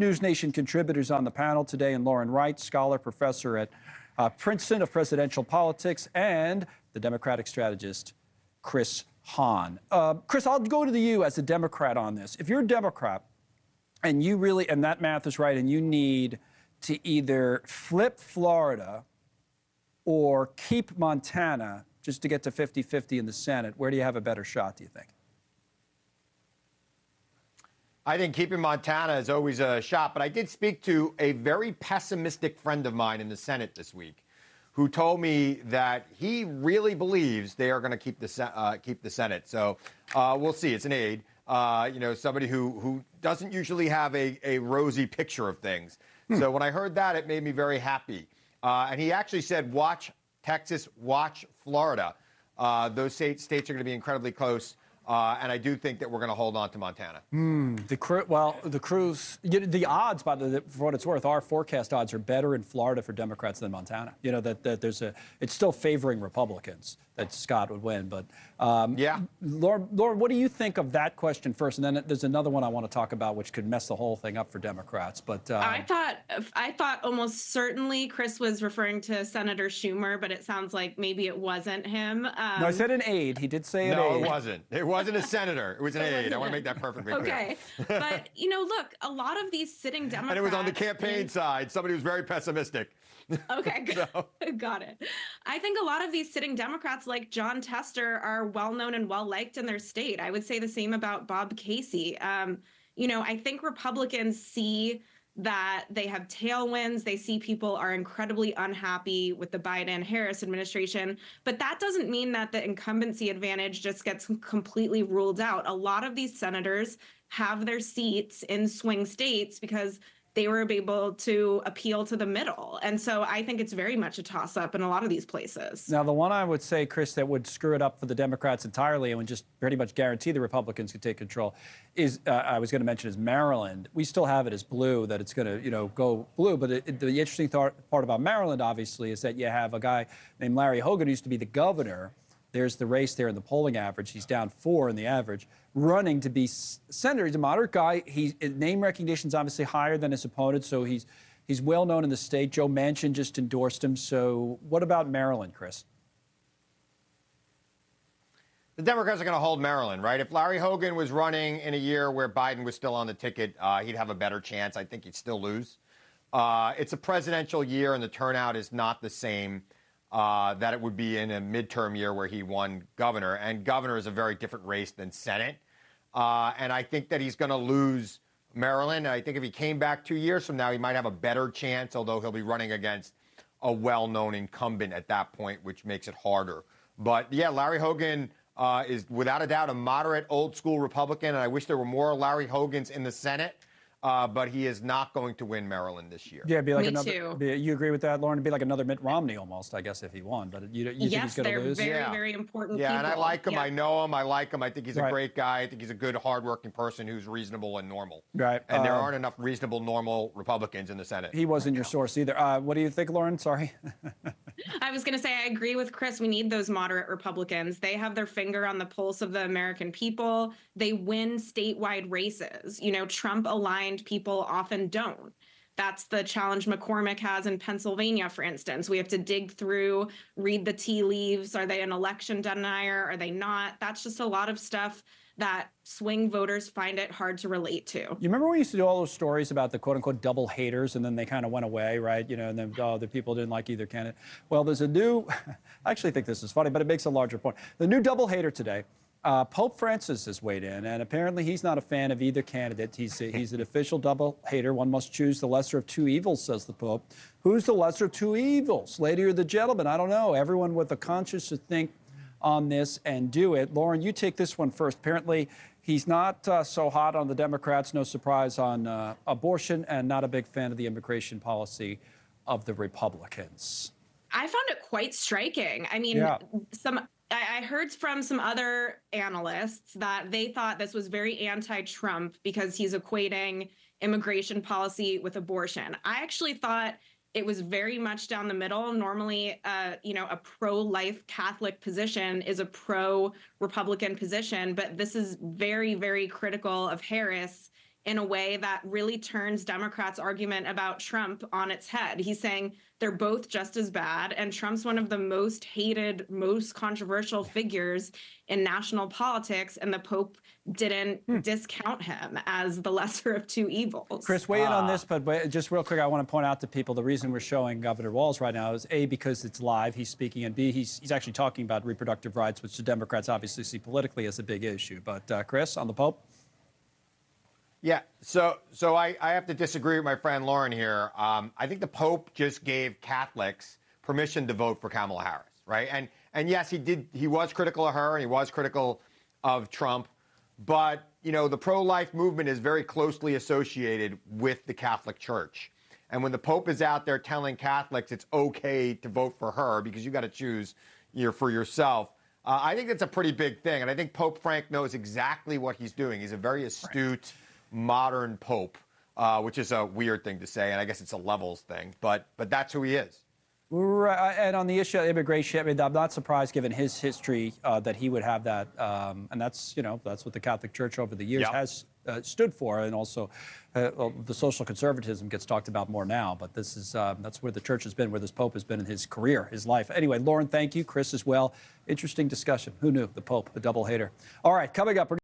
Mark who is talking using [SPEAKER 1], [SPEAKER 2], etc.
[SPEAKER 1] NewsNation contributors on the panel today, and Lauren Wright, scholar, professor at Princeton of presidential politics, and the Democratic strategist, Chris Hahn. Chris, I'll go to you as a Democrat on this. If you're a Democrat and you really, and that math is right, and you need to either flip Florida or keep Montana just to get to 50-50 in the Senate, where do you have a better shot, do you think?
[SPEAKER 2] I think keeping Montana is always a shot, but I did speak to a very pessimistic friend of mine in the Senate this week who told me that he really believes they are going to keep the Senate. So we'll see. It's an aide, somebody who doesn't usually have a rosy picture of things. So when I heard that, it made me very happy. And he actually said, watch Texas, watch Florida. Those states are going to be incredibly close. And I do think that we're going to hold on to Montana.
[SPEAKER 1] The odds, for what it's worth, our forecast odds are better in Florida for Democrats than Montana. You know, it's still favoring Republicans that Scott would win. But
[SPEAKER 2] yeah,
[SPEAKER 1] Lauren, what do you think of that question first? And then there's another one I want to talk about, which could mess the whole thing up for Democrats. But
[SPEAKER 3] I thought almost certainly Chris was referring to Senator Schumer, but it sounds like maybe it wasn't him.
[SPEAKER 1] No, I said an aide. He did say an aide.
[SPEAKER 2] No, it wasn't. It wasn't a senator. It was an aide. I want to make that perfectly clear.
[SPEAKER 3] Okay. But, look, a lot of these sitting Democrats...
[SPEAKER 2] And it was on the campaign side. Somebody was very pessimistic.
[SPEAKER 3] Okay, got it. I think a lot of these sitting Democrats like John Tester are well-known and well-liked in their state. I would say the same about Bob Casey. I think Republicans see that they have tailwinds. They see people are incredibly unhappy with the Biden-Harris administration. But that doesn't mean that the incumbency advantage just gets completely ruled out. A lot of these senators have their seats in swing states because they were able to appeal to the middle. And so I think it's very much a toss-up in a lot of these places.
[SPEAKER 1] Now, the one I would say, Chris, that would screw it up for the Democrats entirely and would just pretty much guarantee the Republicans could take control is, I was going to mention, is Maryland. We still have it as blue, that it's going to, go blue. But the interesting part about Maryland, obviously, is that you have a guy named Larry Hogan, who used to be the governor. There's the race there in the polling average. He's down 4 in the average, running to be senator. He's a moderate guy. Name recognition is obviously higher than his opponent, so he's well known in the state. Joe Manchin just endorsed him. So what about Maryland, Chris?
[SPEAKER 2] The Democrats are going to hold Maryland, right? If Larry Hogan was running in a year where Biden was still on the ticket, he'd have a better chance. I think he'd still lose. It's a presidential year, and the turnout is not the same that it would be in a midterm year where he won governor. And governor is a very different race than Senate. And I think that he's going to lose Maryland. And I think if he came back 2 years from now, he might have a better chance, although he'll be running against a well-known incumbent at that point, which makes it harder. But, yeah, Larry Hogan is without a doubt a moderate, old-school Republican. And I wish there were more Larry Hogans in the Senate. But he is not going to win Maryland this year.
[SPEAKER 1] Yeah, it'd be like
[SPEAKER 3] Me too.
[SPEAKER 1] You agree with that, Lauren? It'd be like another Mitt Romney almost, I guess, if he won. But you think he's going to lose?
[SPEAKER 3] Yes, they're very important
[SPEAKER 2] people.
[SPEAKER 3] Yeah,
[SPEAKER 2] and I like him.
[SPEAKER 3] Yeah.
[SPEAKER 2] I know him. I like him. I think he's a great guy. I think he's a good, hardworking person who's reasonable and normal.
[SPEAKER 1] Right.
[SPEAKER 2] And there aren't enough reasonable, normal Republicans in the Senate.
[SPEAKER 1] He wasn't your source either. What do you think, Lauren? Sorry.
[SPEAKER 3] I was going to say, I agree with Chris. We need those moderate Republicans. They have their finger on the pulse of the American people. They win statewide races. Trump-aligned people often don't. That's the challenge McCormick has in Pennsylvania, for instance. We have to dig through, read the tea leaves. Are they an election denier? Are they not? That's just a lot of stuff that swing voters find it hard to relate to.
[SPEAKER 1] You remember when we used to do all those stories about the quote-unquote double haters, and then they kind of went away, right? And then, the people didn't like either candidate. Well, there's a new, I actually think this is funny, but it makes a larger point. The new double hater today, Pope Francis has weighed in, and apparently he's not a fan of either candidate. He's an official double hater. One must choose the lesser of two evils, says the Pope. Who's the lesser of two evils, lady or the gentleman? I don't know. Everyone with a conscience should think on this and do it. Lauren, you take this one first. Apparently, he's not so hot on the Democrats, no surprise, on abortion, and not a big fan of the immigration policy of the Republicans.
[SPEAKER 3] I found it quite striking. I mean, I heard from some other analysts that they thought this was very anti-Trump because he's equating immigration policy with abortion. I actually thought it was very much down the middle. Normally, a pro-life Catholic position is a pro-Republican position, but this is very, very critical of Harris in a way that really turns Democrats' argument about Trump on its head. He's saying they're both just as bad, and Trump's one of the most hated, most controversial figures in national politics, and the Pope didn't discount him as the lesser of two evils.
[SPEAKER 1] Chris, weigh in on this, but just real quick, I want to point out to people the reason we're showing Governor Walz right now is A, because it's live, he's speaking, and B, he's actually talking about reproductive rights, which the Democrats obviously see politically as a big issue. But Chris, on the Pope?
[SPEAKER 2] Yeah, so I have to disagree with my friend Lauren here. I think the Pope just gave Catholics permission to vote for Kamala Harris, right? And yes, he was critical of her and he was critical of Trump, but you know, the pro-life movement is very closely associated with the Catholic Church. And when the Pope is out there telling Catholics it's okay to vote for her because you got to choose for yourself, I think that's a pretty big thing. And I think Pope Frank knows exactly what he's doing. He's a very astute, modern Pope, which is a weird thing to say, and I guess it's a levels thing, but that's who he is.
[SPEAKER 1] Right, and on the issue of immigration, I mean, I'm not surprised, given his history, that he would have that, and that's what the Catholic Church over the years has stood for, and also the social conservatism gets talked about more now. But this is that's where the Church has been, where this Pope has been in his career, his life. Anyway, Lauren, thank you. Chris as well. Interesting discussion. Who knew the Pope, a double hater? All right, coming up.